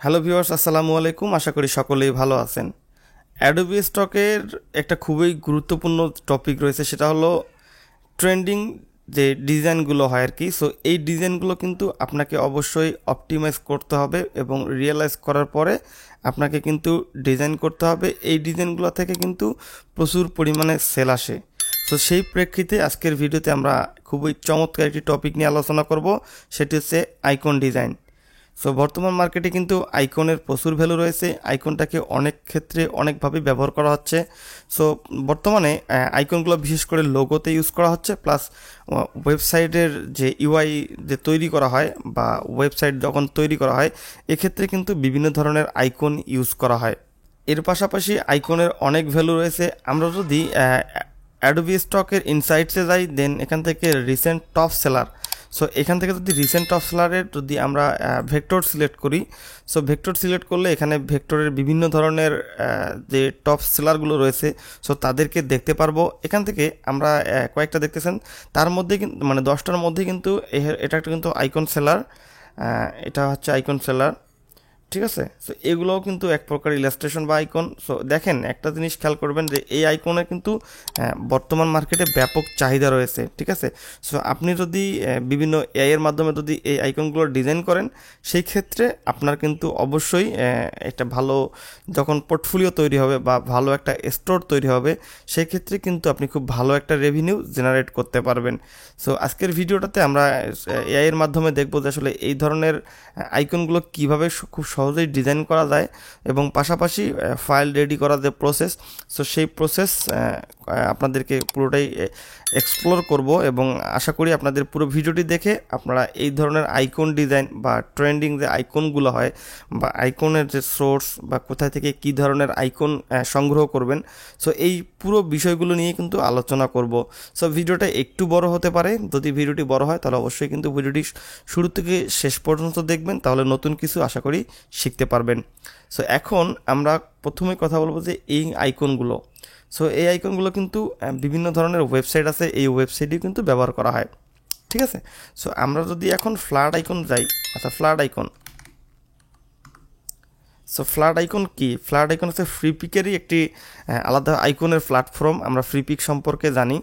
Hello viewers, আসসালামু আলাইকুম। আশা করি সকলেই ভালো আছেন। অ্যাডোবি স্টকের একটা খুবই গুরুত্বপূর্ণ টপিক রয়েছে, সেটা হলো ট্রেন্ডিং যে ডিজাইনগুলো হয় আর কি। সো এই ডিজাইনগুলো কিন্তু আপনাকে অবশ্যই অপটিমাইজ করতে হবে এবং রিয়েলাইজ করার পরে আপনাকে কিন্তু ডিজাইন করতে হবে। এই ডিজাইনগুলো থেকে কিন্তু প্রচুর পরিমাণে সেল আসে। তো সেই প্রেক্ষিতে আজকের ভিডিওতে আমরা খুবই চমৎকার একটি টপিক নিয়ে আলোচনা করব, সেটি হচ্ছে আইকন ডিজাইন। সো বর্তমান মার্কেটে কিন্তু আইকনের প্রচুর ভ্যালু রয়েছে। আইকনটাকে অনেক ক্ষেত্রে অনেকভাবে ব্যবহার করা হচ্ছে। সো বর্তমানে আইকনগুলো বিশেষ করে লোগোতে ইউজ করা হচ্ছে, প্লাস ওয়েবসাইটের যে ইউআই যে তৈরি করা হয় বা ওয়েবসাইট যখন তৈরি করা হয়, এক্ষেত্রে কিন্তু বিভিন্ন ধরনের আইকন ইউজ করা হয়। এর পাশাপাশি আইকনের অনেক ভ্যালু রয়েছে। আমরা যদি অ্যাডোবি স্টকের ইনসাইটসে যাই, দেন এখান থেকে রিসেন্ট টপ সেলার। সো এখান থেকে যদি রিসেন্ট টপ সেলারের যদি আমরা ভেক্টর সিলেক্ট করি, সো ভেক্টর সিলেক্ট করলে এখানে ভেক্টরের বিভিন্ন ধরনের যে টপ সেলারগুলো রয়েছে, সো তাদেরকে দেখতে পারবো। এখান থেকে আমরা কয়েকটা দেখতেছেন, তার মধ্যে কিন্তু মানে 10টার মধ্যে কিন্তু এটা একটা কিন্তু আইকন সেলার, এটা হচ্ছে আইকন সেলার, ঠিক আছে। সো এগুলোও কিন্তু এক প্রকার ইলাস্ট্রেশন বা আইকন। সো দেখেন, একটা জিনিস খেয়াল করবেন যে এই আইকনের কিন্তু বর্তমান মার্কেটে ব্যাপক চাহিদা রয়েছে, ঠিক আছে। সো আপনি যদি বিভিন্ন এআই এর মাধ্যমে যদি এই আইকনগুলো ডিজাইন করেন, সেই ক্ষেত্রে আপনার কিন্তু অবশ্যই একটা ভালো যখন পোর্টফোলিও তৈরি হবে বা ভালো একটা স্টোর তৈরি হবে, সেই ক্ষেত্রে কিন্তু আপনি খুব ভালো একটা রেভিনিউ জেনারেট করতে পারবেন। সো আজকের ভিডিওটাতে আমরা এআই এর মাধ্যমে দেখব যে আসলে এই ধরনের আইকনগুলো কীভাবে খুব সহজেই ডিজাইন করা যায়, এবং পাশাপাশি ফাইল রেডি করার যে প্রসেস, সো সেই প্রসেস আপনাদেরকে পুরোটাই এক্সপ্লোর করব। এবং আশা করি আপনাদের পুরো ভিডিওটি দেখে আপনারা এই ধরনের আইকন ডিজাইন বা ট্রেন্ডিং যে আইকনগুলো হয় বা আইকনের যে সোর্স বা কোথায় থেকে কী ধরনের আইকন সংগ্রহ করবেন, সো এই পুরো বিষয়গুলো নিয়ে কিন্তু আলোচনা করব। সো ভিডিওটা একটু বড় হতে পারে। যদি ভিডিওটি বড় হয় তাহলে অবশ্যই কিন্তু ভিডিওটি শুরু থেকে শেষ পর্যন্ত দেখবেন, তাহলে নতুন কিছু আশা করি শিখতে পারবেন। সো এখন আমরা প্রথমে কথা বলবো যে এই আইকনগুলো। সো এই আইকনগুলো কিন্তু বিভিন্ন ধরনের ওয়েবসাইট আছে, এই ওয়েবসাইটেও কিন্তু ব্যবহার করা হয়, ঠিক আছে। সো আমরা যদি এখন ফ্ল্যাট আইকন যাই, আচ্ছা flat icon. So flat icon কি? ফ্ল্যাট আইকন হচ্ছে ফ্রিপিকেরই একটি আলাদা আইকনের প্ল্যাটফর্ম। আমরা ফ্রিপিক সম্পর্কে জানি।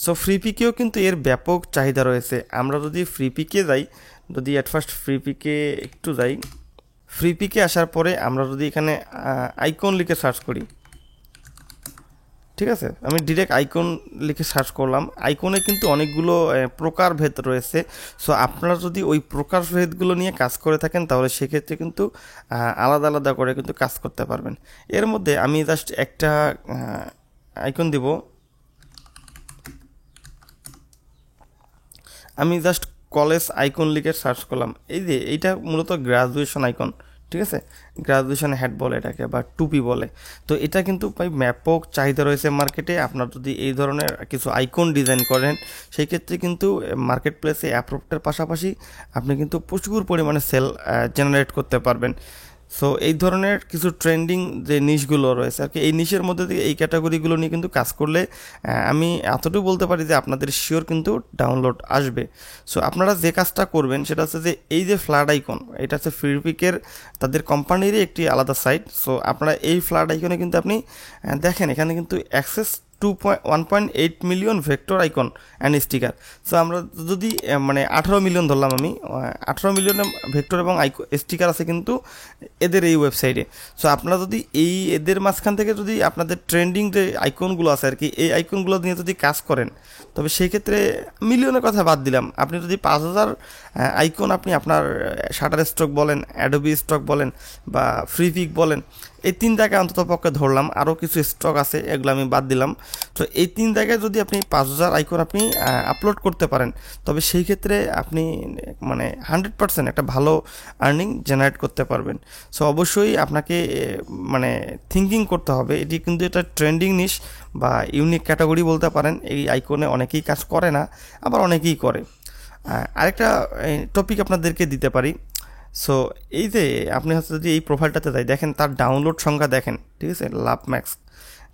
সো ফ্রিপিকেও কিন্তু এর ব্যাপক চাহিদা রয়েছে। আমরা যদি ফ্রিপিকে যাই, যদি অ্যাট ফার্স্ট ফ্রিপিকে একটু যাই, ফ্রিপিকে আসার পরে আমরা যদি এখানে আইকন লিখে সার্চ করি, ঠিক আছে, আমি ডিরেক্ট আইকন লিখে সার্চ করলাম। আইকনে কিন্তু অনেকগুলো প্রকারভেদ রয়েছে। সো আপনারা যদি ওই প্রকারভেদগুলো নিয়ে কাজ করে থাকেন, তাহলে সেক্ষেত্রে কিন্তু আলাদা আলাদা করে কিন্তু কাজ করতে পারবেন। এর মধ্যে আমি জাস্ট একটা আইকন দিব। আমি জাস্ট কলেজ আইকন লিখে সার্চ করলাম। এই যে এইটা মূলত গ্রাজুয়েশন আইকন, ঠিক আছে। গ্রাজুয়েশন হ্যাট বলে এটাকে, বা টুপি বলে। তো এটা কিন্তু ভাই ব্যাপক চাহিদা রয়েছে মার্কেটে। আপনার যদি এই ধরনের কিছু আইকন ডিজাইন করেন, সেই ক্ষেত্রে কিন্তু মার্কেট প্লেসে অ্যাপ্রুভডের পাশাপাশি আপনি কিন্তু প্রচুর পরিমাণে সেল জেনারেট করতে পারবেন। সো এই ধরনের কিছু ট্রেন্ডিং যে নিশগুলো রয়েছে আর কি, এই নিশের মধ্যে দিয়ে এই ক্যাটাগরিগুলো নিয়ে কিন্তু কাজ করলে আমি এতটুকু বলতে পারি যে আপনাদের শিওর কিন্তু ডাউনলোড আসবে। সো আপনারা যে কাজটা করবেন সেটা হচ্ছে যে এই যে ফ্ল্যাট আইকন, এটা হচ্ছে ফ্রিপিকের তাদের কোম্পানিরই একটি আলাদা সাইট। সো আপনারা এই ফ্ল্যাট আইকনে কিন্তু আপনি দেখেন এখানে কিন্তু access 1.8 million vector icon and sticker. So আমরা যদি মানে 18 মিলিয়ন ধরলাম, আমি 18 মিলিয়ন ভেক্টর এবং স্টিকার আছে কিন্তু এদের এই ওয়েবসাইটে। সো আপনারা যদি এই এদের মাঝখান থেকে যদি আপনাদের ট্রেন্ডিং যে আইকনগুলো আছে আর কি, এই আইকনগুলো নিয়ে যদি কাজ করেন, তবে সেই ক্ষেত্রে মিলিয়নের কথা বাদ দিলাম, আপনি যদি 5,000 আইকন আপনি আপনার শাটার স্টক বলেন, অ্যাডোবি স্টক বলেন বা ফ্রিপিক বলেন, এই 3 জায়গায় অন্তত পক্ষে ধরলাম, আরও কিছু স্টক আছে এগুলো আমি বাদ দিলাম। তো এই 3 জায়গায় যদি আপনি 5,000 আইকন আপনি আপলোড করতে পারেন, তবে সেই ক্ষেত্রে আপনি মানে 100% একটা ভালো আর্নিং জেনারেট করতে পারবেন। সো অবশ্যই আপনাকে মানে থিঙ্কিং করতে হবে। এটি কিন্তু এটা ট্রেন্ডিং নিশ বা ইউনিক ক্যাটাগরি বলতে পারেন। এই আইকনে অনেকেই কাজ করে না, আবার অনেকেই করে। আরেকটা টপিক আপনাদেরকে দিতে পারি। সো এই যে আপনি হচ্ছে যদি এই প্রোফাইলটাতে যাই, দেখেন তার ডাউনলোড সংখ্যা দেখেন, ঠিক আছে, লাভ ম্যাক্স,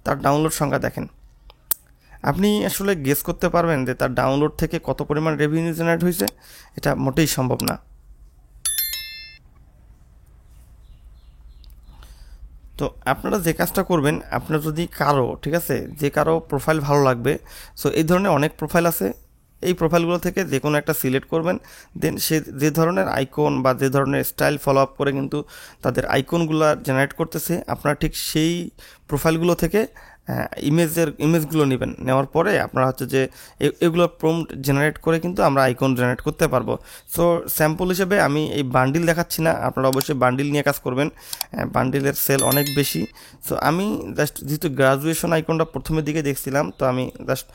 তার ডাউনলোড সংখ্যা দেখেন। আপনি আসলে গেস করতে পারবেন যে তার ডাউনলোড থেকে কত পরিমাণ রেভিনিউ জেনারেট হয়েছে? এটা মোটেই সম্ভব না। তো আপনারা যে কাজটা করবেন, আপনার যদি কারো, ঠিক আছে, যে কারো প্রোফাইল ভালো লাগবে, সো এই ধরনের অনেক প্রোফাইল আছে, এই প্রোফাইলগুলো থেকে যে কোনো একটা সিলেক্ট করবেন, দেন সে যে ধরনের আইকন বা যে ধরনের স্টাইল ফলো আপ করে কিন্তু তাদের আইকনগুলো জেনারেট করতেছে, আপনারা ঠিক সেই প্রোফাইলগুলো থেকে ইমেজগুলো নেবেন। নেওয়ার পরে আপনারা হচ্ছে যে এগুলো প্রম্পট জেনারেট করে কিন্তু আমরা আইকন জেনারেট করতে পারবো। সো স্যাম্পল হিসেবে আমি এই বান্ডিল দেখাচ্ছি না, আপনারা অবশ্যই বান্ডিল নিয়ে কাজ করবেন, বান্ডিলের সেল অনেক বেশি। সো আমি জাস্ট যেহেতু গ্রাজুয়েশন আইকনটা প্রথমের দিকে দেখছিলাম, তো আমি জাস্ট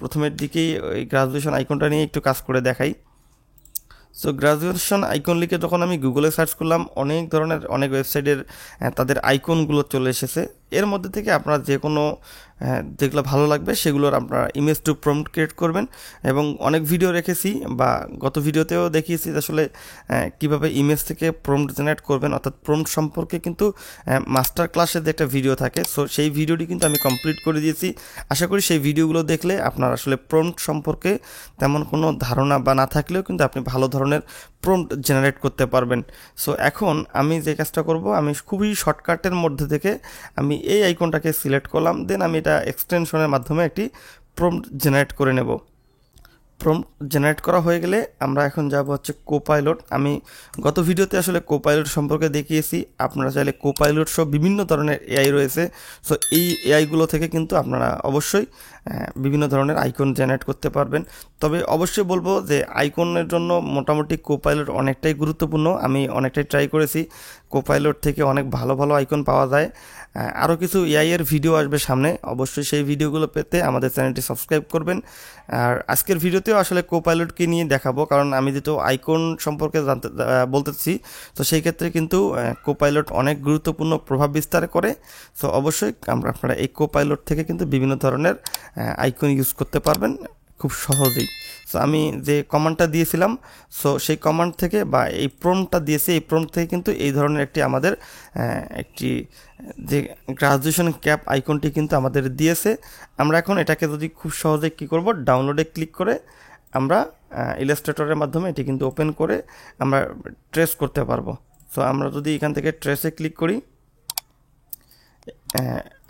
প্রথমের দিকেই ওই গ্রাজুয়েশন আইকনটা নিয়ে একটু কাজ করে দেখাই। সো গ্রাজুয়েশন আইকন লিখে যখন আমি গুগলে সার্চ করলাম, অনেক ধরনের অনেক ওয়েবসাইটের তাদের আইকনগুলো চলে এসেছে। এর মধ্যে থেকে আপনারা যে কোনো যেগুলো ভালো লাগবে সেগুলোর আপনারা ইমেজ টু প্রম্পট ক্রিয়েট করবেন। এবং অনেক ভিডিও রেখেছি বা গত ভিডিওতেও দেখিয়েছি আসলে কীভাবে ইমেজ থেকে প্রম্পট জেনারেট করবেন, অর্থাৎ প্রম্পট সম্পর্কে কিন্তু মাস্টার ক্লাসের যে একটা ভিডিও থাকে, সো সেই ভিডিওটি কিন্তু আমি কমপ্লিট করে দিয়েছি। আশা করি সেই ভিডিওগুলো দেখলে আপনার আসলে প্রম্পট সম্পর্কে তেমন কোনো ধারণা বা না থাকলেও কিন্তু আপনি ভালো ধরনের প্রম্পট জেনারেট করতে পারবেন। সো এখন আমি যে কাজটা করব, আমি খুবই শর্টকাটের মধ্যে থেকে আমি এই আইকনটাকে সিলেক্ট করলাম, দেন আমি এটা এক্সটেনশনের মাধ্যমে একটি প্রম্পট জেনারেট করে নেব। প্রম্পট জেনারেট করা হয়ে গেলে আমরা এখন যাব হচ্ছে কোপাইলট। আমি গত ভিডিওতে আসলে কোপাইলট সম্পর্কে দেখিয়েছি, আপনারা চাইলে কোপাইলট সহ বিভিন্ন ধরনের এআই রয়েছে। সো এই এআইগুলো থেকে কিন্তু আপনারা অবশ্যই বিভিন্ন ধরনের আইকন জেনারেট করতে পারবেন। তবে অবশ্যই বলবো যে আইকনের জন্য মোটামুটি কোপাইলট অনেকটাই গুরুত্বপূর্ণ। আমি অনেকটাই ট্রাই করেছি, কোপাইলট থেকে অনেক ভালো ভালো আইকন পাওয়া যায়। আরও কিছু এআই এর ভিডিও আসবে সামনে, অবশ্যই সেই ভিডিওগুলো পেতে আমাদের চ্যানেলটি সাবস্ক্রাইব করবেন। আর আজকের ভিডিওতেও আসলে কোপাইলটকে নিয়ে দেখাবো, কারণ আমি যেহেতু আইকন সম্পর্কে বলতেছি, তো সেই ক্ষেত্রে কিন্তু কোপাইলট অনেক গুরুত্বপূর্ণ প্রভাব বিস্তার করে। সো অবশ্যই আপনারা এই কোপাইলট থেকে কিন্তু বিভিন্ন ধরনের আইকন ইউজ করতে পারবেন খুব সহজেই। সো আমি যে কমান্ডটা দিয়েছিলাম, সো সেই কমান্ড থেকে বা এই প্রম্পটটা দিয়েছি, এই প্রম্পট থেকে কিন্তু এই ধরনের একটি আমাদের একটি যে গ্রাজুয়েশন ক্যাপ আইকনটি কিন্তু আমাদের দিয়েছে। আমরা এখন এটাকে যদি খুব সহজে কী করব, ডাউনলোডে ক্লিক করে আমরা ইলাস্ট্রেটরের মাধ্যমে এটি কিন্তু ওপেন করে আমরা ট্রেস করতে পারবো। সো আমরা যদি এখান থেকে ট্রেসে ক্লিক করি,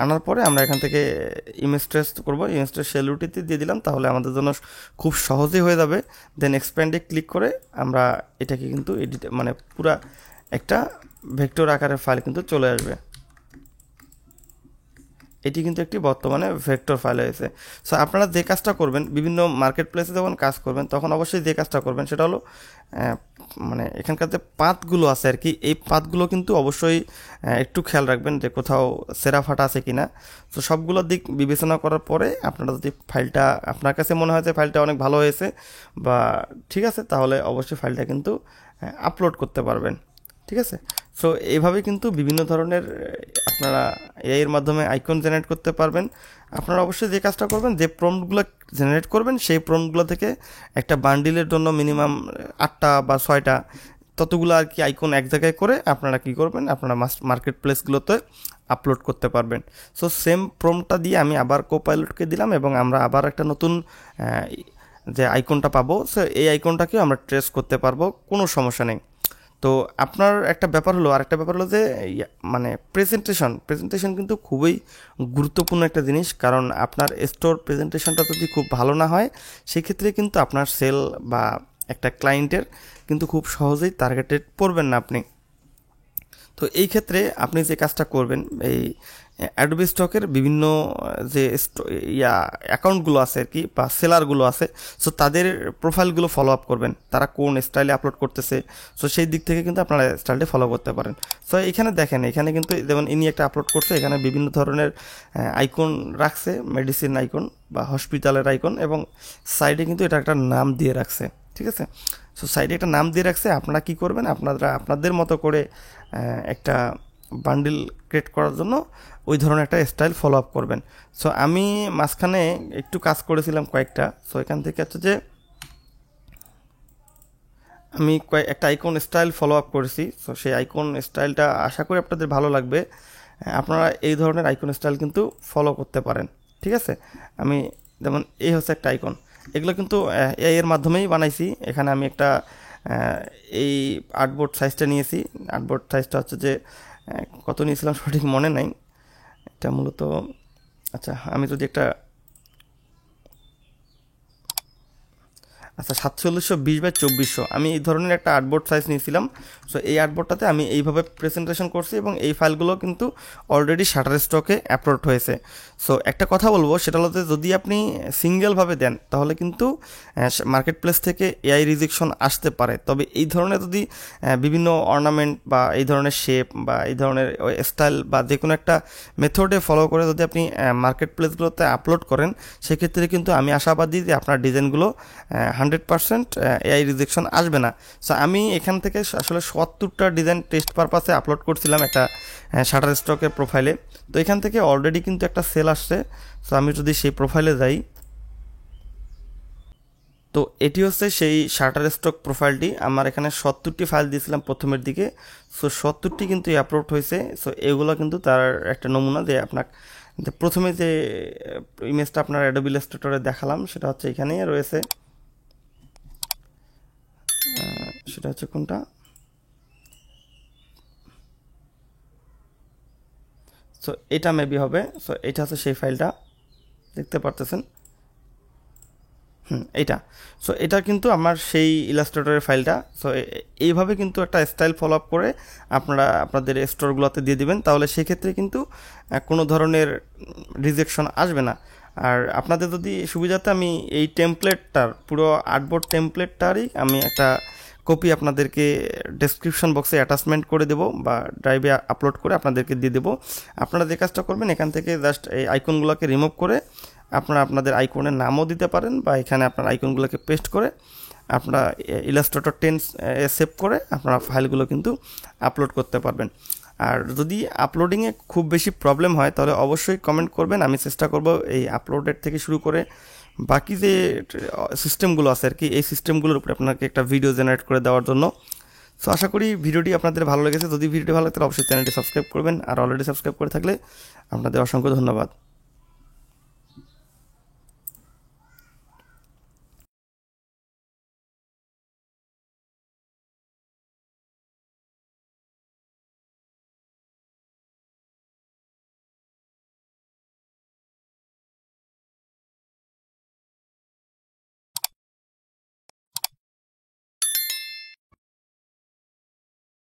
আনার পরে আমরা এখান থেকে ইমেজ ট্রেস করবো, ইমেজ ট্রেস শেলুটিতে দিয়ে দিলাম, তাহলে আমাদের জন্য খুব সহজেই হয়ে যাবে। দেন এক্সপ্যান্ডে ক্লিক করে আমরা এটাকে কিন্তু এডিট মানে পুরা একটা ভেক্টর আকারের ফাইল কিন্তু চলে আসবে। এটি কিন্তু একটি বর্তমানে ভেক্টর ফাইল হয়েছে। সো আপনারা যে কাজটা করবেন, বিভিন্ন মার্কেট প্লেসে যখন কাজ করবেন তখন অবশ্যই যে কাজটা করবেন সেটা হলো মানে এখানকার যে পাথগুলো আছে আর কি, এই পাথগুলো কিন্তু অবশ্যই একটু খেয়াল রাখবেন যে কোথাও সেরা ফাটা আছে কিনা। তো সবগুলোর দিক বিবেচনা করার পরে আপনারা যদি ফাইলটা আপনার কাছে মনে হয় যে ফাইলটা অনেক ভালো হয়েছে বা ঠিক আছে, তাহলে অবশ্যই ফাইলটা কিন্তু আপলোড করতে পারবেন। ঠিক আছে, সো এইভাবে কিন্তু বিভিন্ন ধরনের আপনারা এআই এর মাধ্যমে আইকন জেনারেট করতে পারবেন। আপনারা অবশ্যই যে কাজটা করবেন, যে প্রম্পটগুলো জেনারেট করবেন সেই প্রম্পটগুলো থেকে একটা বান্ডিলের জন্য মিনিমাম 8টা বা 6টা ততগুলো আর কি আইকন এক জায়গায় করে আপনারা কি করবেন, আপনারা মার্কেট প্লেসগুলোতে আপলোড করতে পারবেন। সো সেম প্রম্পটটা দিয়ে আমি আবার কোপাইলটকে দিলাম এবং আমরা আবার একটা নতুন যে আইকনটা পাবো, সো এই আইকনটাকেও আমরা ট্রেস করতে পারবো, কোনো সমস্যা নেই। তো আপনার একটা ব্যাপার হলো, আরেকটা ব্যাপার হলো যে মানে প্রেজেন্টেশন কিন্তু খুবই গুরুত্বপূর্ণ একটা জিনিস, কারণ আপনার স্টোর প্রেজেন্টেশনটা যদি খুব ভালো না হয় সেক্ষেত্রে কিন্তু আপনার সেল বা একটা ক্লায়েন্টের কিন্তু খুব সহজেই টার্গেটেড পড়বেন না আপনি। তো এই ক্ষেত্রে আপনি যে কাজটা করবেন, এই অ্যাডোবি স্টকের বিভিন্ন যে অ্যাকাউন্টগুলো আছে আর কি বা সেলারগুলো আছে, সো তাদের প্রোফাইলগুলো ফলো আপ করবেন, তারা কোন স্টাইলে আপলোড করতেছে। সো সেই দিক থেকে কিন্তু আপনারা স্টাইলটি ফলো করতে পারেন। সো এখানে দেখেন, এখানে কিন্তু যেমন ইনি একটা আপলোড করছে, এখানে বিভিন্ন ধরনের আইকন রাখছে, মেডিসিন আইকন বা হসপিটালের আইকন, এবং সাইডে কিন্তু এটা একটা নাম দিয়ে রাখছে। ঠিক আছে, সো সাইডে একটা নাম দিয়ে রাখছে। আপনারা কি করবেন, আপনারা আপনাদের মতো করে একটা বান্ডিল ক্রিয়েট করার জন্য ওই ধরনের একটা স্টাইল ফলো আপ করবেন। সো আমি মাঝখানে একটু কাজ করেছিলাম কয়েকটা, সো এখান থেকে হচ্ছে যে আমি একটা আইকন স্টাইল ফলো আপ করেছি। সো সেই আইকন স্টাইলটা আশা করি আপনাদের ভালো লাগবে। আপনারা এই ধরনের আইকন স্টাইল কিন্তু ফলো করতে পারেন। ঠিক আছে, আমি যেমন এই হচ্ছে একটা আইকন, এগুলো কিন্তু এআই এর মাধ্যমেই বানাইছি। এখানে আমি একটা এই আর্টবোর্ড সাইজটা নিয়েছি, আর্টবোর্ড সাইজটা হচ্ছে যে কত নিয়েছিলাম সঠিক মনে নাই। এটা মূলত আচ্ছা আমি যদি একটা আচ্ছা 4720 বাই 2400 আমি এই ধরনের একটা আর্টবোর্ড সাইজ নিয়েছিলাম। সো এই আর্টবোর্ডটাতে আমি এইভাবে প্রেজেন্টেশন করছি এবং এই ফাইলগুলো কিন্তু অলরেডি শাটার স্টকে আপলোড হয়েছে। সো একটা কথা বলবো, সেটা হলো যে যদি আপনি সিঙ্গেলভাবে দেন তাহলে কিন্তু মার্কেট প্লেস থেকে এআই রিজেকশন আসতে পারে। তবে এই ধরনের যদি বিভিন্ন অর্নামেন্ট বা এই ধরনের শেপ বা এই ধরনের স্টাইল বা যে কোনো একটা মেথডে ফলো করে যদি আপনি মার্কেট প্লেসগুলোতে আপলোড করেন, সেক্ষেত্রে কিন্তু আমি আশাবাদী যে আপনার ডিজাইনগুলো 100% এআই রিজেকশন আসবে না। সো আমি এখান থেকে আসলে 70টা ডিজাইন টেস্ট পারপাসে আপলোড করছিলাম একটা শাটার স্টকের প্রোফাইলে। তো এখান থেকে অলরেডি কিন্তু একটা সেল আসছে। সো আমি যদি সেই প্রোফাইলে যাই, তো এটি হচ্ছে সেই শাটার স্টক প্রোফাইলটি। আমার এখানে 70টি ফাইল দিয়েছিলাম প্রথমের দিকে। সো 70টি কিন্তু আপলোড হয়েছে। সো এগুলো কিন্তু তার একটা নমুনা যে আপনার প্রথমে যে ইমেজটা আপনার অ্যাডোবি ইলাস্ট্রেটরে দেখালাম সেটা হচ্ছে এখানেই রয়েছে। সেটা হচ্ছে কোনটা, সো এটা মেবি হবে। সো এটা হচ্ছে সেই ফাইলটা, দেখতে পারতেছেন এইটা। সো এটা কিন্তু আমার সেই ইলাস্ট্রেটরের ফাইলটা। সো এইভাবে কিন্তু একটা স্টাইল ফলো আপ করে আপনারা আপনাদের স্টোরগুলোতে দিয়ে দিবেন, তাহলে সেক্ষেত্রে কিন্তু কোনো ধরনের রিজেকশন আসবে না। আর আপনাদের যদি সুবিধাতে আমি এই টেমপ্লেটটার পুরো আর্টবোর্ড টেমপ্লেটটারই আমি একটা কপি আপনাদেরকে ডেসক্রিপশন বক্সে অ্যাটাচমেন্ট করে দেবো বা ড্রাইভে আপলোড করে আপনাদেরকে দিয়ে দেবো। আপনারা যে কাজটা করবেন, এখান থেকে জাস্ট এই আইকনগুলোকে রিমুভ করে আপনারা আপনাদের আইকনের নামও দিতে পারেন বা এখানে আপনার আইকনগুলোকে পেস্ট করে আপনারা ইলাস্ট্রেটর 10 সেভ করে আপনারা ফাইলগুলো কিন্তু আপলোড করতে পারবেন। আর যদি আপলোডিংয়ে খুব বেশি প্রবলেম হয় তাহলে অবশ্যই কমেন্ট করবেন, আমি চেষ্টা করব এই আপলোডের থেকে শুরু করে বাকি যে সিস্টেমগুলো আছে আর কি, এই সিস্টেমগুলোর উপরে আপনাকে একটা ভিডিও জেনারেট করে দেওয়ার জন্য। সো আশা করি ভিডিওটি আপনাদের ভালো লেগেছে। যদি ভিডিওটি ভালো লাগে তাহলে অবশ্যই চ্যানেলটি সাবস্ক্রাইব করবেন, আর অলরেডি সাবস্ক্রাইব করে থাকলে আপনাদের অসংখ্য ধন্যবাদ।